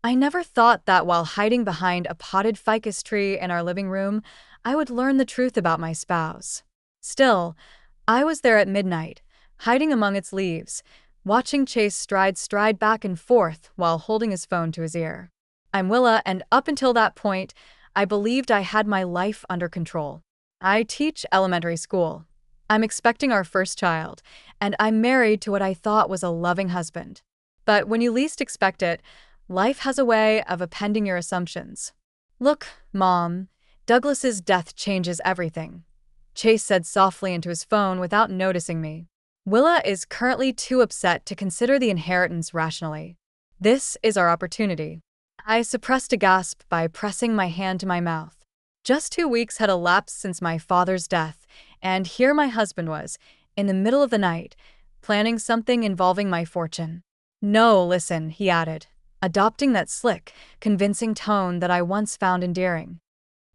I never thought that while hiding behind a potted ficus tree in our living room, I would learn the truth about my spouse. Still, I was there at midnight, hiding among its leaves, watching Chase stride back and forth while holding his phone to his ear. I'm Willa, and up until that point, I believed I had my life under control. I teach elementary school. I'm expecting our first child, and I'm married to what I thought was a loving husband. But when you least expect it, life has a way of appending your assumptions. Look, Mom, Douglas's death changes everything, Chase said softly into his phone without noticing me. Willa is currently too upset to consider the inheritance rationally. This is our opportunity. I suppressed a gasp by pressing my hand to my mouth. Just 2 weeks had elapsed since my father's death, and here my husband was, in the middle of the night, planning something involving my fortune. No, listen, he added, adopting that slick, convincing tone that I once found endearing.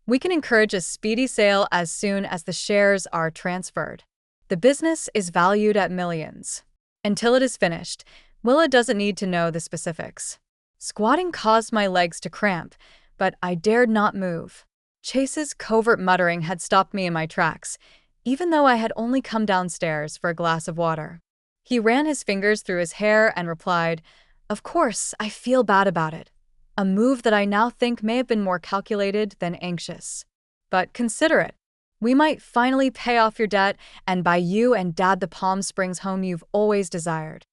We can encourage a speedy sale as soon as the shares are transferred. The business is valued at millions. Until it is finished, Willa doesn't need to know the specifics. Squatting caused my legs to cramp, but I dared not move. Chase's covert muttering had stopped me in my tracks, even though I had only come downstairs for a glass of water. He ran his fingers through his hair and replied, "Of course, I feel bad about it." A move that I now think may have been more calculated than anxious. But consider it. We might finally pay off your debt and buy you and Dad the Palm Springs home you've always desired.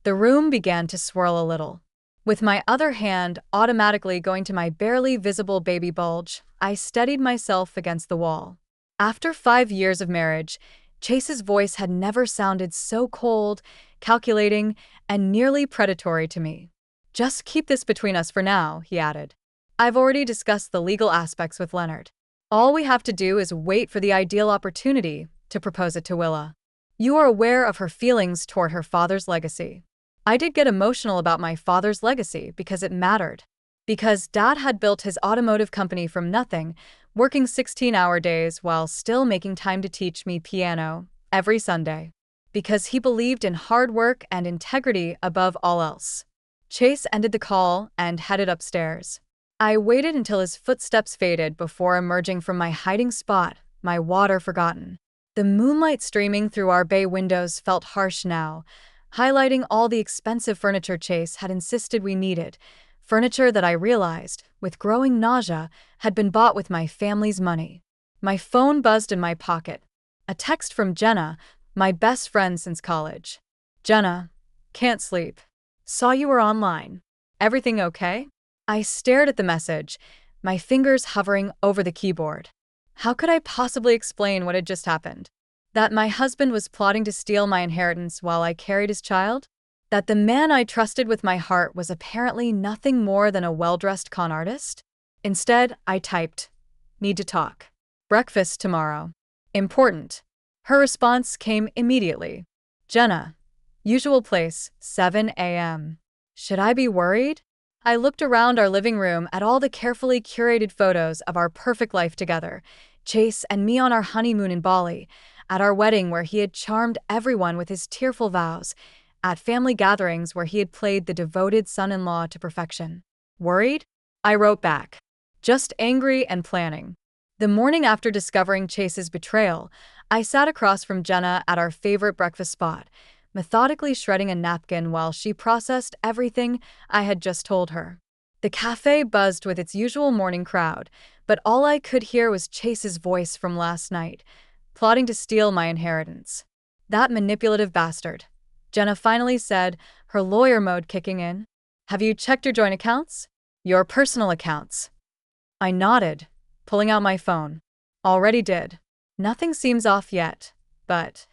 The room began to swirl a little. With my other hand automatically going to my barely visible baby bulge, I steadied myself against the wall. After 5 years of marriage, Chase's voice had never sounded so cold, calculating, and nearly predatory to me. "Just keep this between us for now," he added. "I've already discussed the legal aspects with Leonard. All we have to do is wait for the ideal opportunity to propose it to Willa. You are aware of her feelings toward her father's legacy." I did get emotional about my father's legacy because it mattered. Because Dad had built his automotive company from nothing, working 16-hour days while still making time to teach me piano every Sunday. Because he believed in hard work and integrity above all else. Chase ended the call and headed upstairs. I waited until his footsteps faded before emerging from my hiding spot, my water forgotten. The moonlight streaming through our bay windows felt harsh now, highlighting all the expensive furniture Chase had insisted we needed, furniture that I realized, with growing nausea, had been bought with my family's money. My phone buzzed in my pocket. A text from Jenna, my best friend since college. "Jenna, can't sleep. Saw you were online. Everything okay?" I stared at the message, my fingers hovering over the keyboard. How could I possibly explain what had just happened? That my husband was plotting to steal my inheritance while I carried his child? That the man I trusted with my heart was apparently nothing more than a well-dressed con artist? Instead, I typed, "Need to talk. Breakfast tomorrow. Important." Her response came immediately. "Jenna. Usual place, 7 a.m. Should I be worried?" I looked around our living room at all the carefully curated photos of our perfect life together, Chase and me on our honeymoon in Bali, at our wedding where he had charmed everyone with his tearful vows, at family gatherings where he had played the devoted son-in-law to perfection. "Worried?" I wrote back. "Just angry and planning." The morning after discovering Chase's betrayal, I sat across from Jenna at our favorite breakfast spot, methodically shredding a napkin while she processed everything I had just told her. The cafe buzzed with its usual morning crowd, but all I could hear was Chase's voice from last night, plotting to steal my inheritance. "That manipulative bastard," Jenna finally said, her lawyer mode kicking in. "Have you checked your joint accounts? Your personal accounts?" I nodded, pulling out my phone. "Already did. Nothing seems off yet, but..."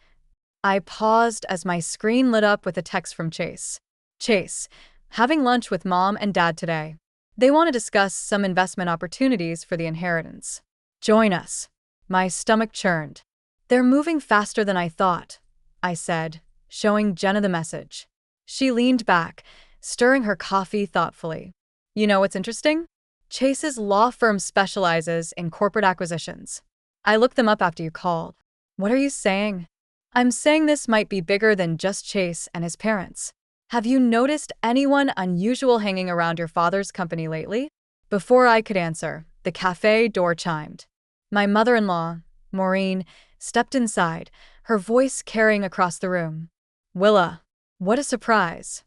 I paused as my screen lit up with a text from Chase. "Chase, having lunch with Mom and Dad today. They want to discuss some investment opportunities for the inheritance. Join us." My stomach churned. "They're moving faster than I thought," I said, showing Jenna the message. She leaned back, stirring her coffee thoughtfully. "You know what's interesting? Chase's law firm specializes in corporate acquisitions. I looked them up after you called." "What are you saying?" "I'm saying this might be bigger than just Chase and his parents. Have you noticed anyone unusual hanging around your father's company lately? Before I could answer, the cafe door chimed. My mother-in-law, Maureen, stepped inside, her voice carrying across the room. Willa, what a surprise.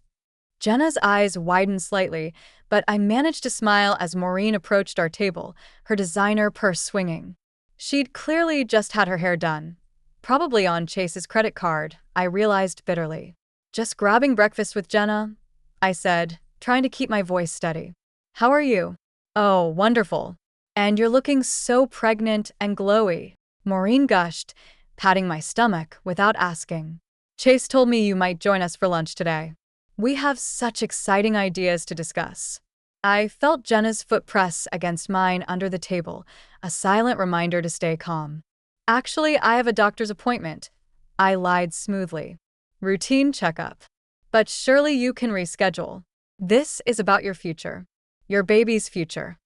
Jenna's eyes widened slightly, but I managed to smile as Maureen approached our table, her designer purse swinging. She'd clearly just had her hair done. Probably on Chase's credit card, I realized bitterly. Just grabbing breakfast with Jenna, I said, trying to keep my voice steady. How are you? Oh, wonderful. And you're looking so pregnant and glowy, Maureen gushed, patting my stomach without asking. Chase told me you might join us for lunch today. We have such exciting ideas to discuss. I felt Jenna's foot press against mine under the table, a silent reminder to stay calm. Actually, I have a doctor's appointment. I lied smoothly. Routine checkup. But surely you can reschedule. This is about your future. Your baby's future.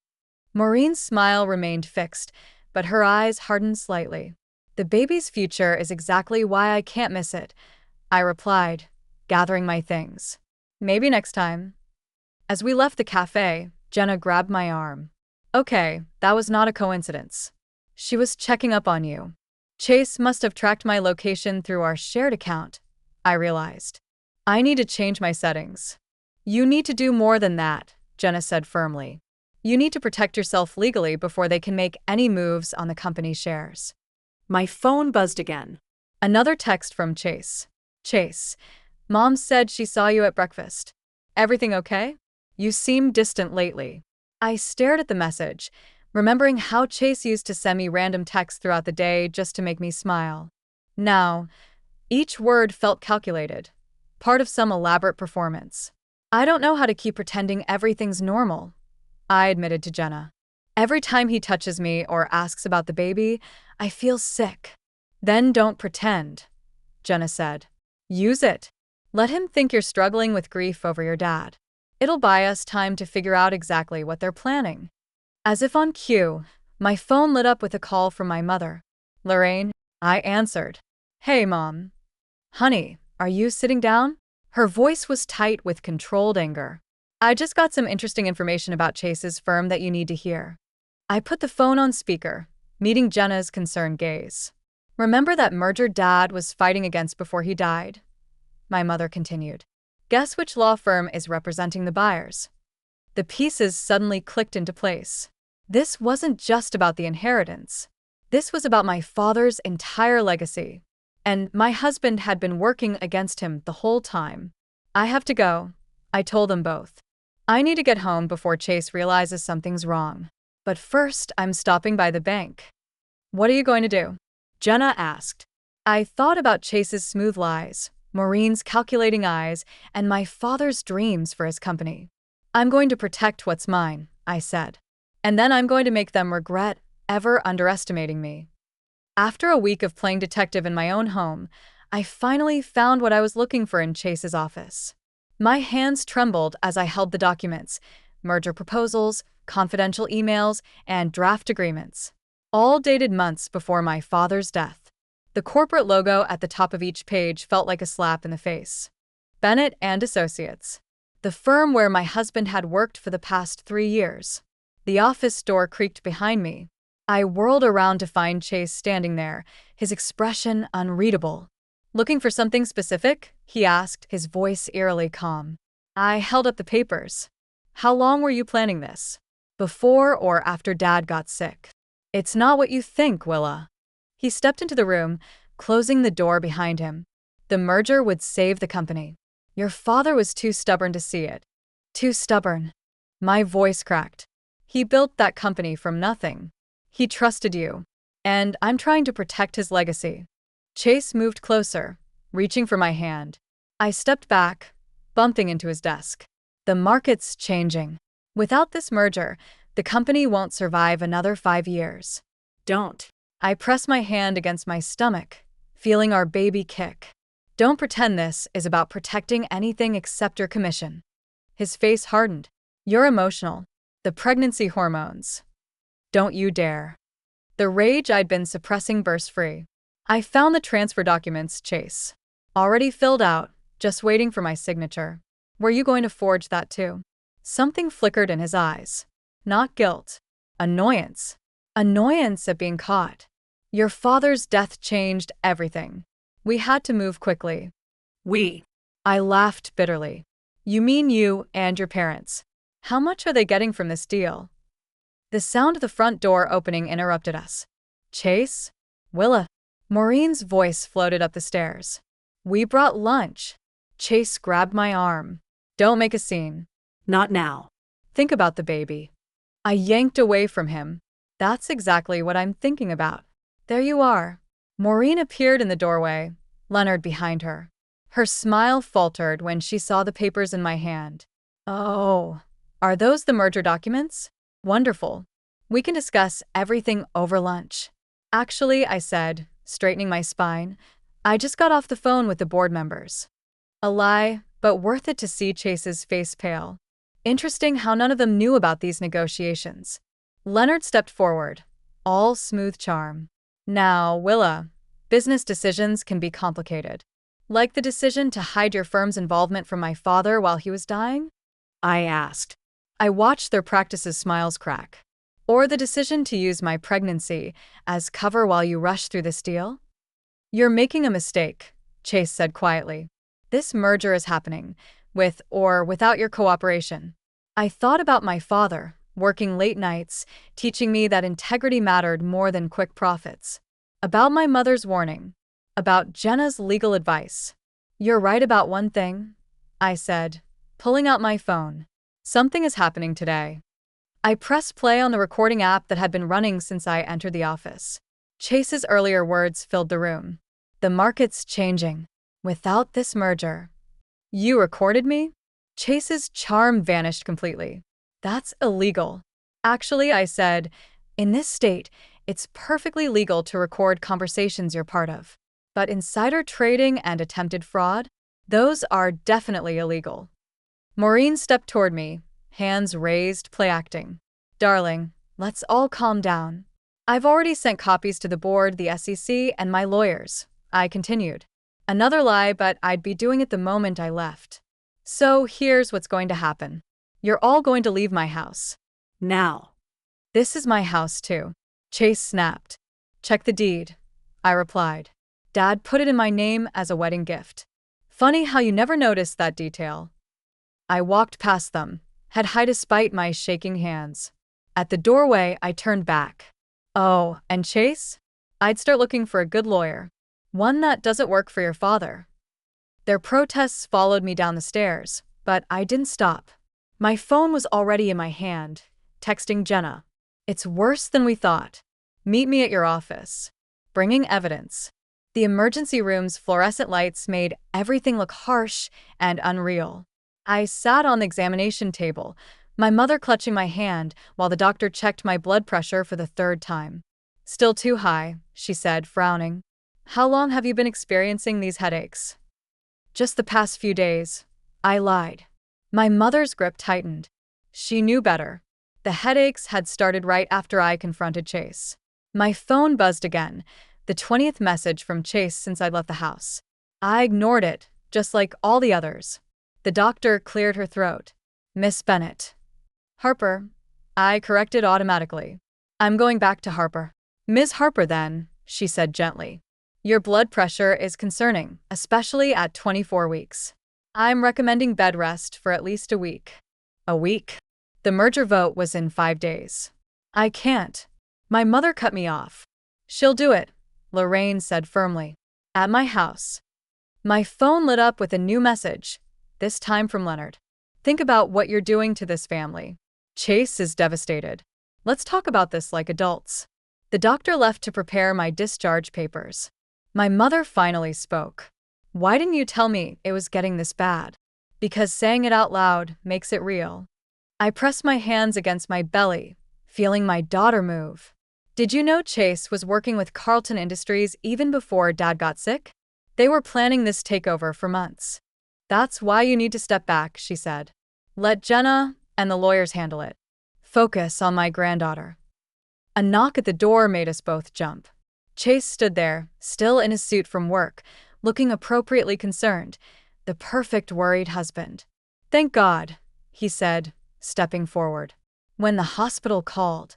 Maureen's smile remained fixed, but her eyes hardened slightly. The baby's future is exactly why I can't miss it, I replied, gathering my things. Maybe next time. As we left the cafe, Jenna grabbed my arm. Okay, that was not a coincidence. She was checking up on you. Chase must have tracked my location through our shared account, I realized. I need to change my settings. You need to do more than that, Jenna said firmly. You need to protect yourself legally before they can make any moves on the company shares. My phone buzzed again. Another text from Chase. Chase, Mom said she saw you at breakfast. Everything okay? You seem distant lately. I stared at the message, remembering how Chase used to send me random texts throughout the day just to make me smile. Now, each word felt calculated, part of some elaborate performance. I don't know how to keep pretending everything's normal, I admitted to Jenna. Every time he touches me or asks about the baby, I feel sick. Then don't pretend, Jenna said. Use it. Let him think you're struggling with grief over your dad. It'll buy us time to figure out exactly what they're planning. As if on cue, my phone lit up with a call from my mother. Lorraine, I answered. Hey, Mom. Honey, are you sitting down? Her voice was tight with controlled anger. I just got some interesting information about Chase's firm that you need to hear. I put the phone on speaker, meeting Jenna's concerned gaze. Remember that merger Dad was fighting against before he died? My mother continued. Guess which law firm is representing the buyers? The pieces suddenly clicked into place. This wasn't just about the inheritance. This was about my father's entire legacy. And my husband had been working against him the whole time. I have to go, I told them both. I need to get home before Chase realizes something's wrong. But first, I'm stopping by the bank. What are you going to do? Jenna asked. I thought about Chase's smooth lies, Maureen's calculating eyes, and my father's dreams for his company. I'm going to protect what's mine, I said. And then I'm going to make them regret ever underestimating me. After a week of playing detective in my own home, I finally found what I was looking for in Chase's office. My hands trembled as I held the documents, merger proposals, confidential emails, and draft agreements, all dated months before my father's death. The corporate logo at the top of each page felt like a slap in the face. Bennett and Associates, the firm where my husband had worked for the past 3 years. The office door creaked behind me. I whirled around to find Chase standing there, his expression unreadable. Looking for something specific? He asked, his voice eerily calm. I held up the papers. How long were you planning this? Before or after Dad got sick? It's not what you think, Willa. He stepped into the room, closing the door behind him. The merger would save the company. Your father was too stubborn to see it. Too stubborn. My voice cracked. He built that company from nothing. He trusted you. And I'm trying to protect his legacy. Chase moved closer, reaching for my hand. I stepped back, bumping into his desk. The market's changing. Without this merger, the company won't survive another 5 years. Don't. I press my hand against my stomach, feeling our baby kick. Don't pretend this is about protecting anything except your commission. His face hardened. You're emotional. The pregnancy hormones. Don't you dare. The rage I'd been suppressing burst free. I found the transfer documents, Chase. Already filled out, Just waiting for my signature. Were you going to forge that too? Something flickered in his eyes. Not guilt. Annoyance. Annoyance at being caught. Your father's death changed everything. We had to move quickly. We. I laughed bitterly. You mean you and your parents. How much are they getting from this deal? The sound of the front door opening interrupted us. Chase? Willa? Maureen's voice floated up the stairs. We brought lunch. Chase grabbed my arm. Don't make a scene. Not now. Think about the baby. I yanked away from him. That's exactly what I'm thinking about. There you are. Maureen appeared in the doorway, Leonard behind her. Her smile faltered when she saw the papers in my hand. Oh, are those the merger documents? Wonderful. We can discuss everything over lunch. Actually, I said, straightening my spine, I just got off the phone with the board members. A lie, but worth it to see Chase's face pale. Interesting how none of them knew about these negotiations. Leonard stepped forward, all smooth charm. Now, Willa, business decisions can be complicated. Like the decision to hide your firm's involvement from my father while he was dying? I asked. I watched their practices' smiles crack. Or the decision to use my pregnancy as cover while you rush through this deal? You're making a mistake, Chase said quietly. This merger is happening, with or without your cooperation. I thought about my father, working late nights, teaching me that integrity mattered more than quick profits. About my mother's warning. About Jenna's legal advice. You're right about one thing, I said, pulling out my phone. Something is happening today. I pressed play on the recording app that had been running since I entered the office. Chase's earlier words filled the room. The market's changing. Without this merger. You recorded me? Chase's charm vanished completely. That's illegal. Actually, I said, in this state, it's perfectly legal to record conversations you're part of. But insider trading and attempted fraud? Those are definitely illegal. Maureen stepped toward me, hands raised, play acting. Darling, let's all calm down. I've already sent copies to the board, the SEC, and my lawyers. I continued. Another lie, but I'd be doing it the moment I left. So here's what's going to happen. You're all going to leave my house. Now. This is my house too. Chase snapped. Check the deed, I replied. Dad put it in my name as a wedding gift. Funny how you never noticed that detail. I walked past them, head high despite my shaking hands. At the doorway, I turned back. Oh, and Chase? I'd start looking for a good lawyer. One that doesn't work for your father. Their protests followed me down the stairs, but I didn't stop. My phone was already in my hand, texting Jenna. It's worse than we thought. Meet me at your office. Bringing evidence. The emergency room's fluorescent lights made everything look harsh and unreal. I sat on the examination table, my mother clutching my hand while the doctor checked my blood pressure for the third time. Still too high, she said, frowning. How long have you been experiencing these headaches? Just the past few days. I lied. My mother's grip tightened. She knew better. The headaches had started right after I confronted Chase. My phone buzzed again, the 20th message from Chase since I'd left the house. I ignored it, just like all the others. The doctor cleared her throat. Miss Bennett. Harper. I corrected automatically. I'm going back to Harper. Ms. Harper then, she said gently. Your blood pressure is concerning, especially at 24 weeks. I'm recommending bed rest for at least a week. A week? The merger vote was in 5 days. I can't. My mother cut me off. She'll do it, Lorraine said firmly. At my house. My phone lit up with a new message, this time from Leonard. Think about what you're doing to this family. Chase is devastated. Let's talk about this like adults. The doctor left to prepare my discharge papers. My mother finally spoke. Why didn't you tell me it was getting this bad? Because saying it out loud makes it real. I pressed my hands against my belly, feeling my daughter move. Did you know Chase was working with Carlton Industries even before Dad got sick? They were planning this takeover for months. That's why you need to step back, she said. Let Jenna and the lawyers handle it. Focus on my granddaughter. A knock at the door made us both jump. Chase stood there, still in his suit from work, looking appropriately concerned. the perfect worried husband. Thank God, he said, stepping forward. When the hospital called,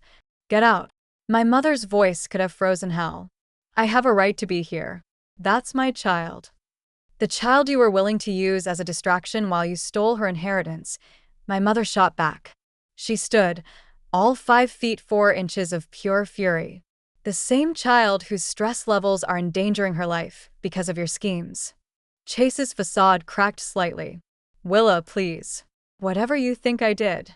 get out. My mother's voice could have frozen hell. I have a right to be here. That's my child. The child you were willing to use as a distraction while you stole her inheritance. My mother shot back. She stood, all 5 feet 4 inches of pure fury. The same child whose stress levels are endangering her life because of your schemes. Chase's facade cracked slightly. Willa, please. Whatever you think I did.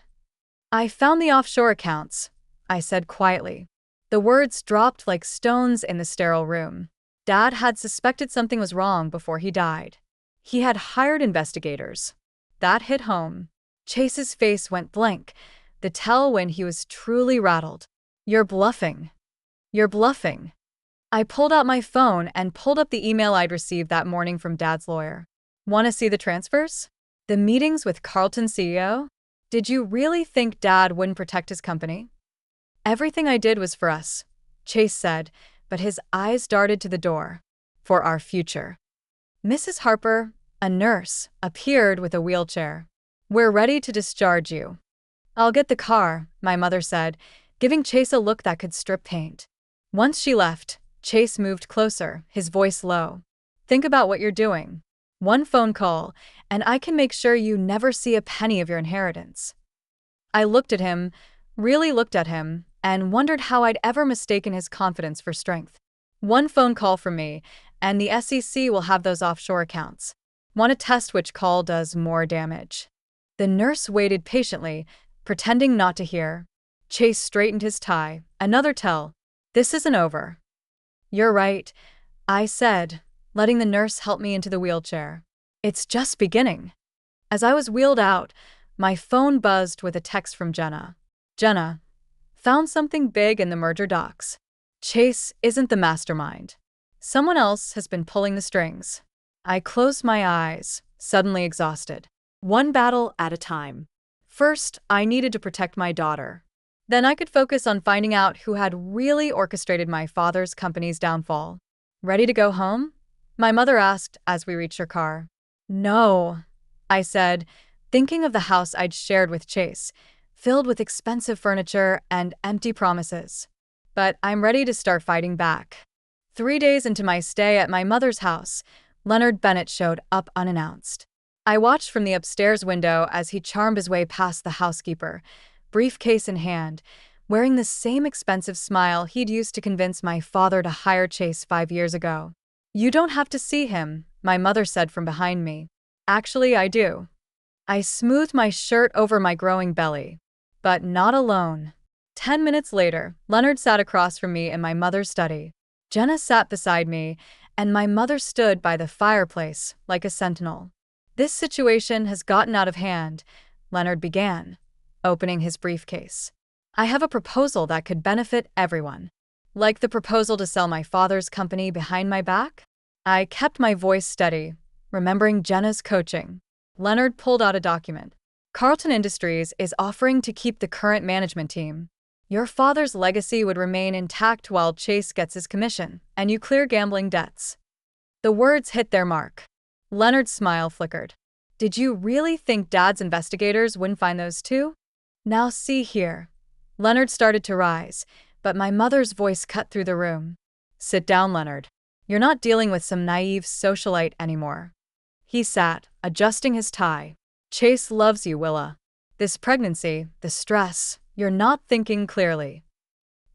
I found the offshore accounts, I said quietly. The words dropped like stones in the sterile room. Dad had suspected something was wrong before he died. He had hired investigators. That hit home. Chase's face went blank, the tell when he was truly rattled. You're bluffing. You're bluffing. I pulled out my phone and pulled up the email I'd received that morning from Dad's lawyer. Want to see the transfers? The meetings with Carlton's CEO? Did you really think Dad wouldn't protect his company? Everything I did was for us, Chase said, but his eyes darted to the door. For our future. Mrs. Harper, a nurse, appeared with a wheelchair. We're ready to discharge you. I'll get the car, my mother said, giving Chase a look that could strip paint. Once she left, Chase moved closer, his voice low. Think about what you're doing. One phone call, and I can make sure you never see a penny of your inheritance. I looked at him, really looked at him, and wondered how I'd ever mistaken his confidence for strength. One phone call from me, and the SEC will have those offshore accounts. Want to test which call does more damage. The nurse waited patiently, pretending not to hear. Chase straightened his tie. Another tell. This isn't over. You're right, I said, letting the nurse help me into the wheelchair. It's just beginning. As I was wheeled out, my phone buzzed with a text from Jenna. Jenna, found something big in the merger docs. Chase isn't the mastermind. Someone else has been pulling the strings. I closed my eyes, suddenly exhausted. One battle at a time. First, I needed to protect my daughter. Then I could focus on finding out who had really orchestrated my father's company's downfall. Ready to go home? My mother asked as we reached her car. No, I said, thinking of the house I'd shared with Chase, filled with expensive furniture and empty promises. But I'm ready to start fighting back. 3 days into my stay at my mother's house, Leonard Bennett showed up unannounced. I watched from the upstairs window as he charmed his way past the housekeeper, briefcase in hand, wearing the same expensive smile he'd used to convince my father to hire Chase 5 years ago. You don't have to see him, my mother said from behind me. Actually, I do. I smoothed my shirt over my growing belly. But not alone. 10 minutes later, Leonard sat across from me in my mother's study. Jenna sat beside me, and my mother stood by the fireplace like a sentinel. This situation has gotten out of hand, Leonard began, opening his briefcase. I have a proposal that could benefit everyone. Like the proposal to sell my father's company behind my back? I kept my voice steady, remembering Jenna's coaching. Leonard pulled out a document. Carlton Industries is offering to keep the current management team. Your father's legacy would remain intact while Chase gets his commission, and you clear gambling debts. The words hit their mark. Leonard's smile flickered. Did you really think Dad's investigators wouldn't find those too? Now see here. Leonard started to rise, but my mother's voice cut through the room. Sit down, Leonard. You're not dealing with some naive socialite anymore. He sat, adjusting his tie. Chase loves you, Willa. This pregnancy, the stress, you're not thinking clearly.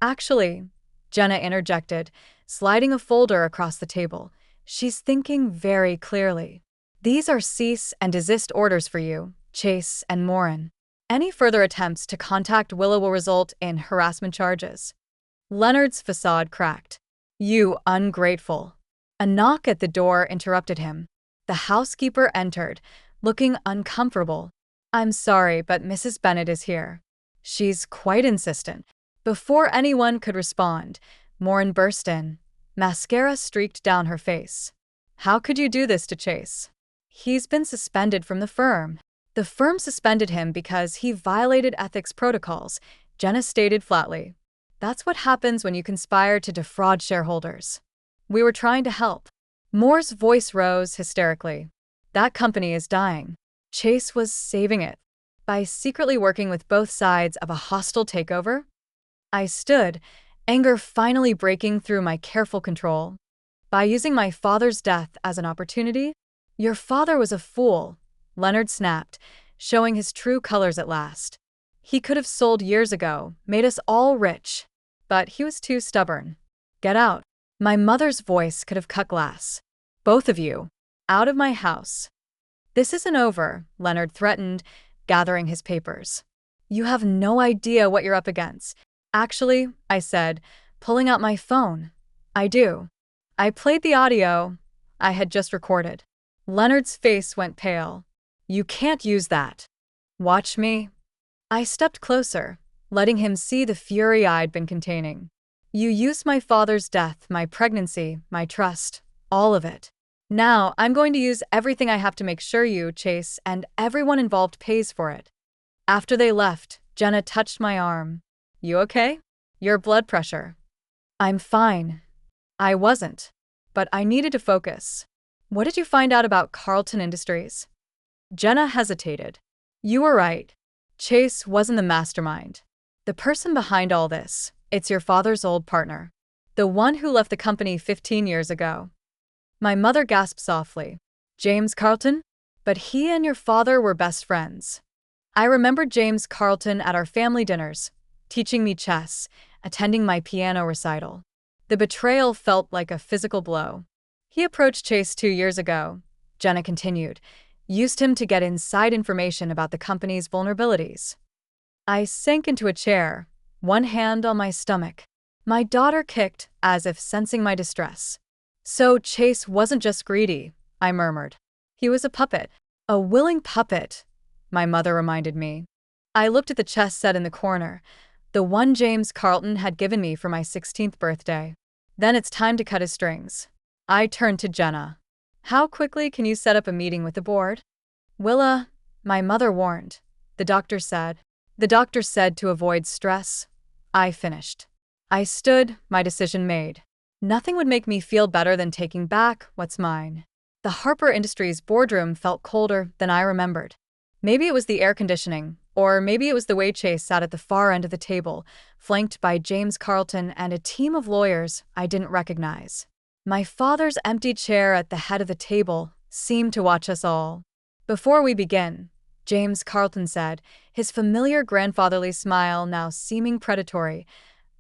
Actually, Jenna interjected, sliding a folder across the table, she's thinking very clearly. These are cease and desist orders for you, Chase and Morin. Any further attempts to contact Willa will result in harassment charges. Leonard's facade cracked. You ungrateful. A knock at the door interrupted him. The housekeeper entered, looking uncomfortable. I'm sorry, but Mrs. Bennett is here. She's quite insistent. Before anyone could respond, Morin burst in. Mascara streaked down her face. How could you do this to Chase? He's been suspended from the firm. The firm suspended him because he violated ethics protocols, Jenna stated flatly. That's what happens when you conspire to defraud shareholders. We were trying to help. Moore's voice rose hysterically. That company is dying. Chase was saving it by secretly working with both sides of a hostile takeover. I stood, anger finally breaking through my careful control. By using my father's death as an opportunity? Your father was a fool, Leonard snapped, showing his true colors at last. He could have sold years ago, made us all rich. But he was too stubborn. Get out. My mother's voice could have cut glass. Both of you. Out of my house. This isn't over, Leonard threatened, gathering his papers. You have no idea what you're up against. Actually, I said, pulling out my phone. I do. I played the audio I had just recorded. Leonard's face went pale. You can't use that. Watch me. I stepped closer, letting him see the fury I'd been containing. You used my father's death, my pregnancy, my trust, all of it. Now I'm going to use everything I have to make sure you, Chase, and everyone involved pays for it. After they left, Jenna touched my arm. You okay? Your blood pressure. I'm fine. I wasn't. But I needed to focus. What did you find out about Carlton Industries? Jenna hesitated. You were right. Chase wasn't the mastermind. The person behind all this, it's your father's old partner. The one who left the company 15 years ago. My mother gasped softly. James Carlton? But he and your father were best friends. I remembered James Carlton at our family dinners, teaching me chess, attending my piano recital. The betrayal felt like a physical blow. He approached Chase 2 years ago, Jenna continued, used him to get inside information about the company's vulnerabilities. I sank into a chair, one hand on my stomach. My daughter kicked, as if sensing my distress. So Chase wasn't just greedy, I murmured. He was a puppet. A willing puppet, my mother reminded me. I looked at the chess set in the corner, the one James Carlton had given me for my 16th birthday. Then it's time to cut his strings. I turned to Jenna. How quickly can you set up a meeting with the board? Willa, my mother warned. The doctor said. The doctor said to avoid stress. I finished. I stood, my decision made. Nothing would make me feel better than taking back what's mine. The Harper Industries boardroom felt colder than I remembered. Maybe it was the air conditioning, or maybe it was the way Chase sat at the far end of the table, flanked by James Carlton and a team of lawyers I didn't recognize. My father's empty chair at the head of the table seemed to watch us all. Before we begin, James Carlton said, his familiar grandfatherly smile now seeming predatory,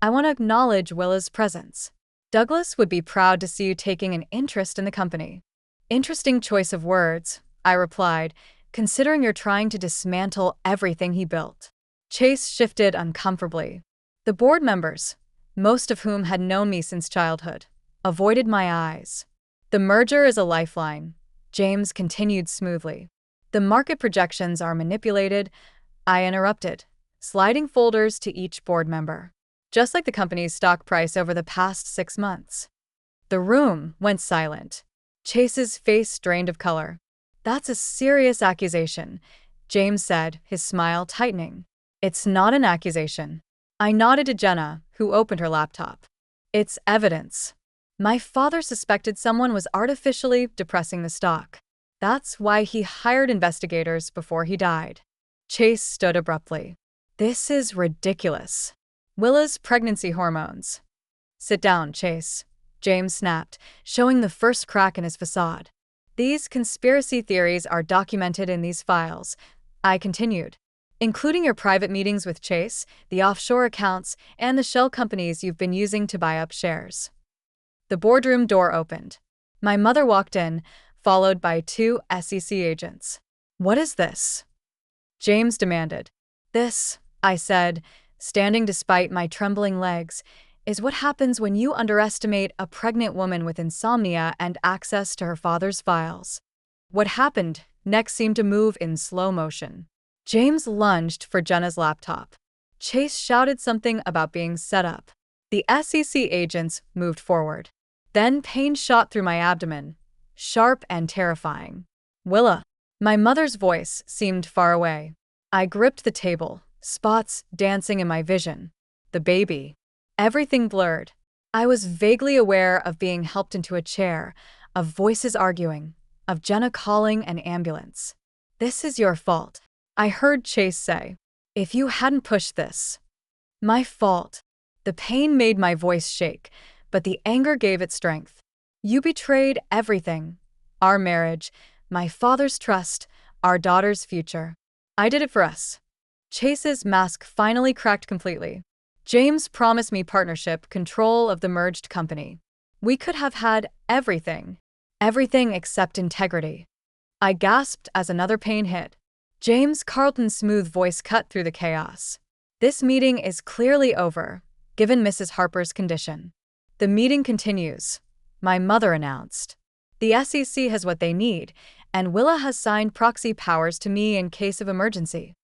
I want to acknowledge Willa's presence. Douglas would be proud to see you taking an interest in the company. Interesting choice of words, I replied, considering you're trying to dismantle everything he built. Chase shifted uncomfortably. The board members, most of whom had known me since childhood, avoided my eyes. The merger is a lifeline, James continued smoothly. The market projections are manipulated, I interrupted, sliding folders to each board member. Just like the company's stock price over the past 6 months. The room went silent. Chase's face drained of color. That's a serious accusation, James said, his smile tightening. It's not an accusation. I nodded to Jenna, who opened her laptop. It's evidence. My father suspected someone was artificially depressing the stock. That's why he hired investigators before he died. Chase stood abruptly. This is ridiculous. Willa's pregnancy hormones. Sit down, Chase, James snapped, showing the first crack in his facade. These conspiracy theories are documented in these files, I continued, including your private meetings with Chase, the offshore accounts, and the shell companies you've been using to buy up shares. The boardroom door opened. My mother walked in, followed by 2 SEC agents. What is this? James demanded. This, I said, standing despite my trembling legs, is what happens when you underestimate a pregnant woman with insomnia and access to her father's files. What happened next seemed to move in slow motion. James lunged for Jenna's laptop. Chase shouted something about being set up. The SEC agents moved forward. Then pain shot through my abdomen, sharp and terrifying. Willa. My mother's voice seemed far away. I gripped the table, spots dancing in my vision. The baby. Everything blurred. I was vaguely aware of being helped into a chair, of voices arguing, of Jenna calling an ambulance. "This is your fault," I heard Chase say. "If you hadn't pushed this." My fault. The pain made my voice shake, but the anger gave it strength. "You betrayed everything. Our marriage, my father's trust, our daughter's future. I did it for us." Chase's mask finally cracked completely. James promised me partnership, control of the merged company. We could have had everything. Everything except integrity. I gasped as another pain hit. James Carlton's smooth voice cut through the chaos. "This meeting is clearly over, given Mrs. Harper's condition." "The meeting continues," my mother announced. "The SEC has what they need, and Willa has signed proxy powers to me in case of emergency."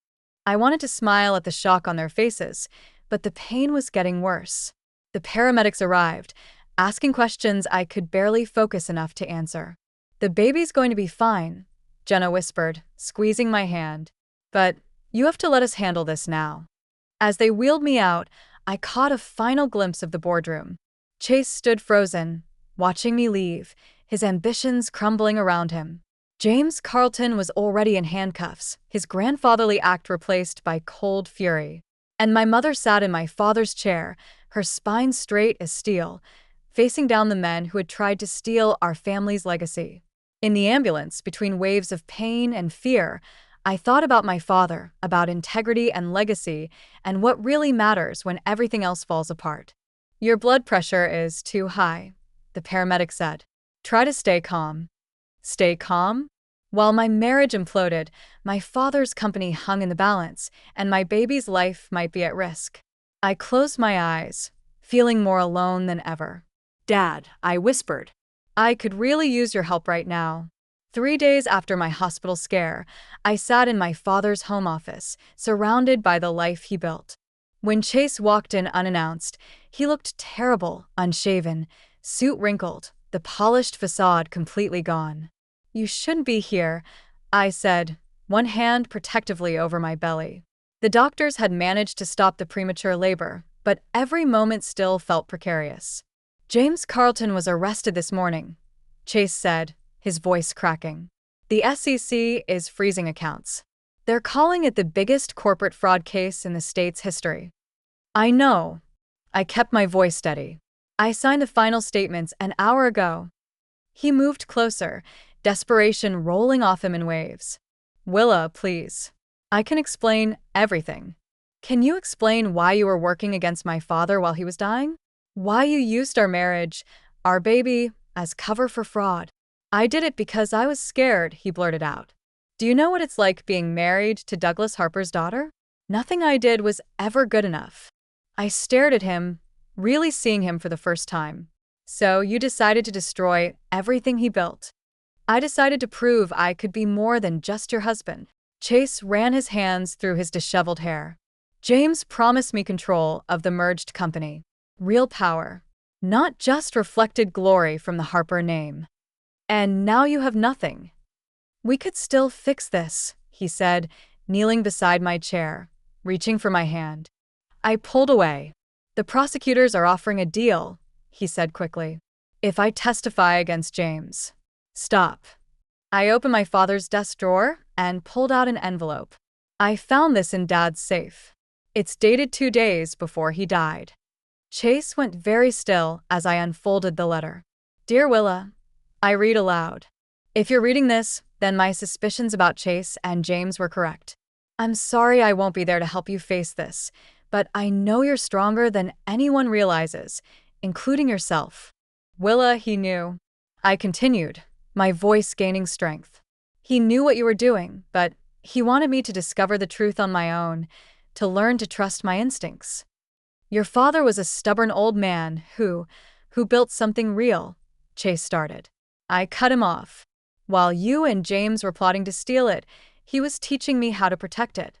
I wanted to smile at the shock on their faces, but the pain was getting worse. The paramedics arrived, asking questions I could barely focus enough to answer. "The baby's going to be fine," Jenna whispered, squeezing my hand. "But you have to let us handle this now." As they wheeled me out, I caught a final glimpse of the boardroom. Chase stood frozen, watching me leave, his ambitions crumbling around him. James Carlton was already in handcuffs, his grandfatherly act replaced by cold fury. And my mother sat in my father's chair, her spine straight as steel, facing down the men who had tried to steal our family's legacy. In the ambulance, between waves of pain and fear, I thought about my father, about integrity and legacy, and what really matters when everything else falls apart. "Your blood pressure is too high," the paramedic said. "Try to stay calm." Stay calm? While my marriage imploded, my father's company hung in the balance, and my baby's life might be at risk. I closed my eyes, feeling more alone than ever. Dad, I whispered. "I could really use your help right now." 3 days after my hospital scare, I sat in my father's home office, surrounded by the life he built. When Chase walked in unannounced, he looked terrible, unshaven, suit wrinkled, the polished facade completely gone. "You shouldn't be here," I said, one hand protectively over my belly. The doctors had managed to stop the premature labor, but every moment still felt precarious. "James Carlton was arrested this morning," Chase said, his voice cracking. "The SEC is freezing accounts. They're calling it the biggest corporate fraud case in the state's history." "I know." I kept my voice steady. "I signed the final statements an hour ago." He moved closer, desperation rolling off him in waves. "Willa, please. I can explain everything. Can you explain why you were working against my father while he was dying? Why you used our marriage, our baby, as cover for fraud?" "I did it because I was scared," he blurted out. "Do you know what it's like being married to Douglas Harper's daughter? Nothing I did was ever good enough." I stared at him, really seeing him for the first time. "So you decided to destroy everything he built." "I decided to prove I could be more than just your husband." Chase ran his hands through his disheveled hair. "James promised me control of the merged company. Real power. Not just reflected glory from the Harper name. And now you have nothing." "We could still fix this," he said, kneeling beside my chair, reaching for my hand. I pulled away. "The prosecutors are offering a deal," he said quickly. "If I testify against James." "Stop." I opened my father's desk drawer and pulled out an envelope. "I found this in Dad's safe. It's dated 2 days before he died." Chase went very still as I unfolded the letter. "Dear Willa," I read aloud. "If you're reading this, then my suspicions about Chase and James were correct. I'm sorry I won't be there to help you face this, but I know you're stronger than anyone realizes, including yourself." "Willa, he knew," I continued, my voice gaining strength. "He knew what you were doing, but he wanted me to discover the truth on my own, to learn to trust my instincts. Your father was a stubborn old man who built something real," Chase started. I cut him off. "While you and James were plotting to steal it, he was teaching me how to protect it."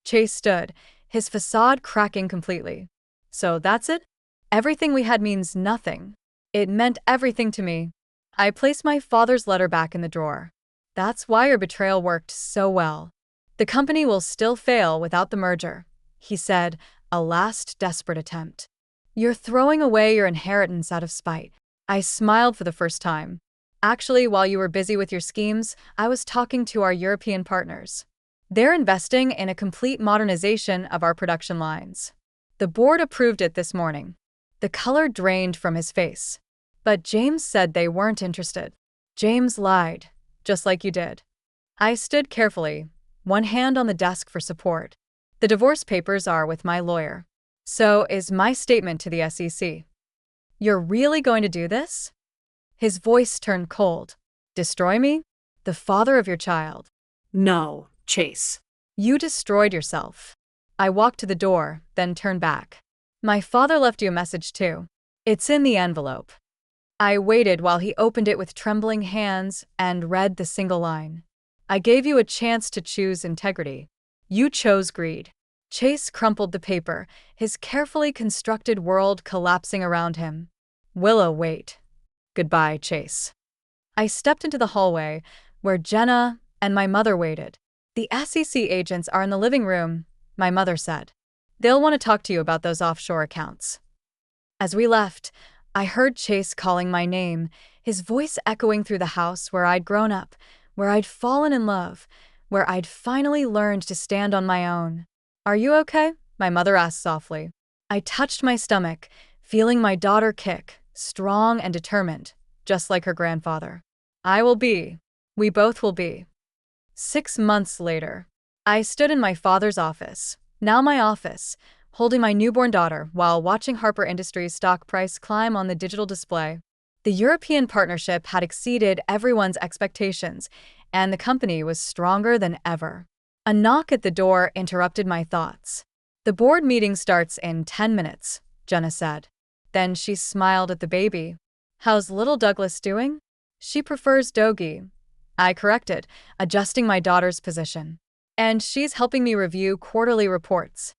Chase stood, his facade cracking completely. "So that's it? Everything we had means nothing." "It meant everything to me." I placed my father's letter back in the drawer. "That's why your betrayal worked so well. The company will still fail without the merger," he said, a last desperate attempt. "You're throwing away your inheritance out of spite." I smiled for the first time. Actually, while you were busy with your schemes, I was talking to our European partners. They're investing in a complete modernization of our production lines. The board approved it this morning. The color drained from his face. But James said they weren't interested. James lied, just like you did. I stood carefully, one hand on the desk for support. The divorce papers are with my lawyer. So is my statement to the SEC. You're really going to do this? His voice turned cold. Destroy me? The father of your child. No, Chase. You destroyed yourself. I walked to the door, then turned back. My father left you a message too. It's in the envelope. I waited while he opened it with trembling hands and read the single line. I gave you a chance to choose integrity. You chose greed. Chase crumpled the paper, his carefully constructed world collapsing around him. Willa, wait. Goodbye, Chase. I stepped into the hallway, where Jenna and my mother waited. The SEC agents are in the living room, my mother said. They'll want to talk to you about those offshore accounts. As we left, I heard Chase calling my name, his voice echoing through the house where I'd grown up, where I'd fallen in love, where I'd finally learned to stand on my own. Are you okay? My mother asked softly. I touched my stomach, feeling my daughter kick, strong and determined, just like her grandfather. I will be. We both will be. 6 months later, I stood in my father's office, now my office, holding my newborn daughter while watching Harper Industries' stock price climb on the digital display. The European partnership had exceeded everyone's expectations, and the company was stronger than ever. A knock at the door interrupted my thoughts. The board meeting starts in 10 minutes, Jenna said. Then she smiled at the baby. How's little Douglas doing? She prefers Dogie. I corrected, adjusting my daughter's position. And she's helping me review quarterly reports.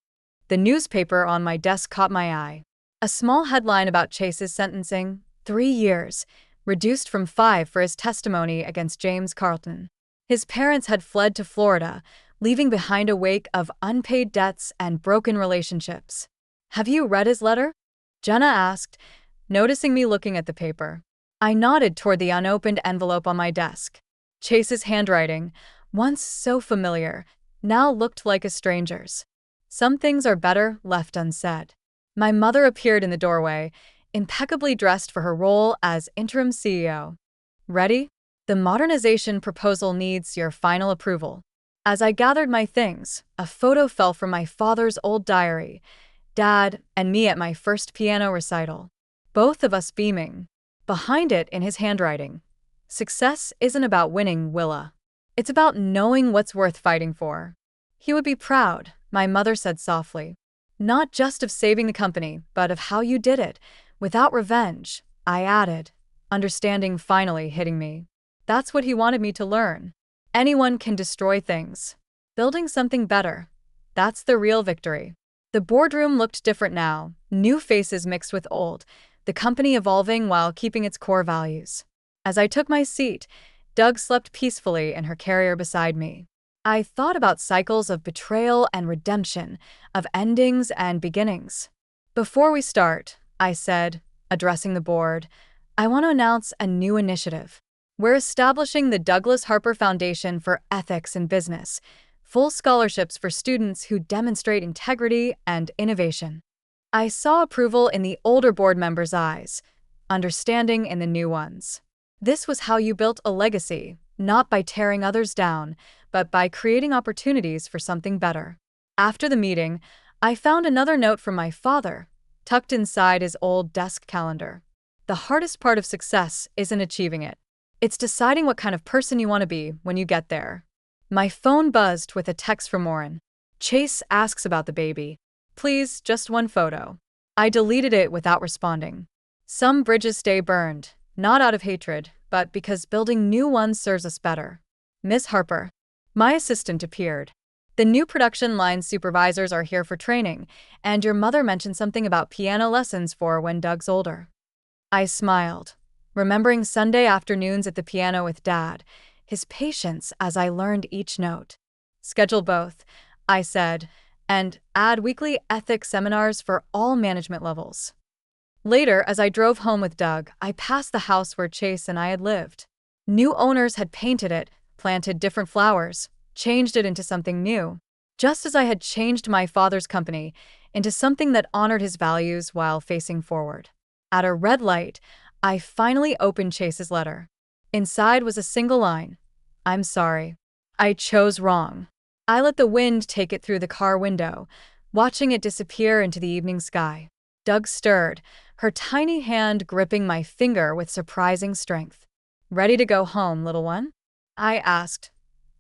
The newspaper on my desk caught my eye. A small headline about Chase's sentencing, 3 years, reduced from 5 for his testimony against James Carlton. His parents had fled to Florida, leaving behind a wake of unpaid debts and broken relationships. Have you read his letter? Jenna asked, noticing me looking at the paper. I nodded toward the unopened envelope on my desk. Chase's handwriting, once so familiar, now looked like a stranger's. Some things are better left unsaid. My mother appeared in the doorway, impeccably dressed for her role as interim CEO. Ready? The modernization proposal needs your final approval. As I gathered my things, a photo fell from my father's old diary, Dad and me at my first piano recital. Both of us beaming. Behind it, in his handwriting, success isn't about winning, Willa. It's about knowing what's worth fighting for. He would be proud, my mother said softly. Not just of saving the company, but of how you did it, without revenge, I added, understanding finally hitting me. That's what he wanted me to learn. Anyone can destroy things. Building something better. That's the real victory. The boardroom looked different now, new faces mixed with old, the company evolving while keeping its core values. As I took my seat, Doug slept peacefully in her carrier beside me. I thought about cycles of betrayal and redemption, of endings and beginnings. Before we start, I said, addressing the board, I want to announce a new initiative. We're establishing the Douglas Harper Foundation for Ethics in Business, full scholarships for students who demonstrate integrity and innovation. I saw approval in the older board members' eyes, understanding in the new ones. This was how you built a legacy, not by tearing others down, but by creating opportunities for something better. After the meeting, I found another note from my father, tucked inside his old desk calendar. The hardest part of success isn't achieving it. It's deciding what kind of person you want to be when you get there. My phone buzzed with a text from Warren. Chase asks about the baby. Please, just one photo. I deleted it without responding. Some bridges stay burned, not out of hatred, but because building new ones serves us better. Miss Harper. My assistant appeared. The new production line supervisors are here for training, and your mother mentioned something about piano lessons for when Doug's older. I smiled, remembering Sunday afternoons at the piano with Dad, his patience as I learned each note. Schedule both, I said, and add weekly ethics seminars for all management levels. Later, as I drove home with Doug, I passed the house where Chase and I had lived. New owners had painted it, planted different flowers, changed it into something new. Just as I had changed my father's company into something that honored his values while facing forward. At a red light, I finally opened Chase's letter. Inside was a single line. I'm sorry. I chose wrong. I let the wind take it through the car window, watching it disappear into the evening sky. Doug stirred, her tiny hand gripping my finger with surprising strength. Ready to go home, little one? I asked,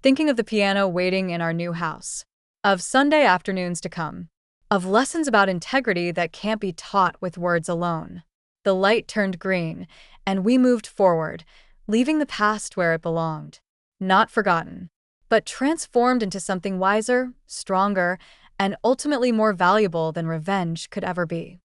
thinking of the piano waiting in our new house. Of Sunday afternoons to come. Of lessons about integrity that can't be taught with words alone. The light turned green, and we moved forward, leaving the past where it belonged. Not forgotten, but transformed into something wiser, stronger, and ultimately more valuable than revenge could ever be.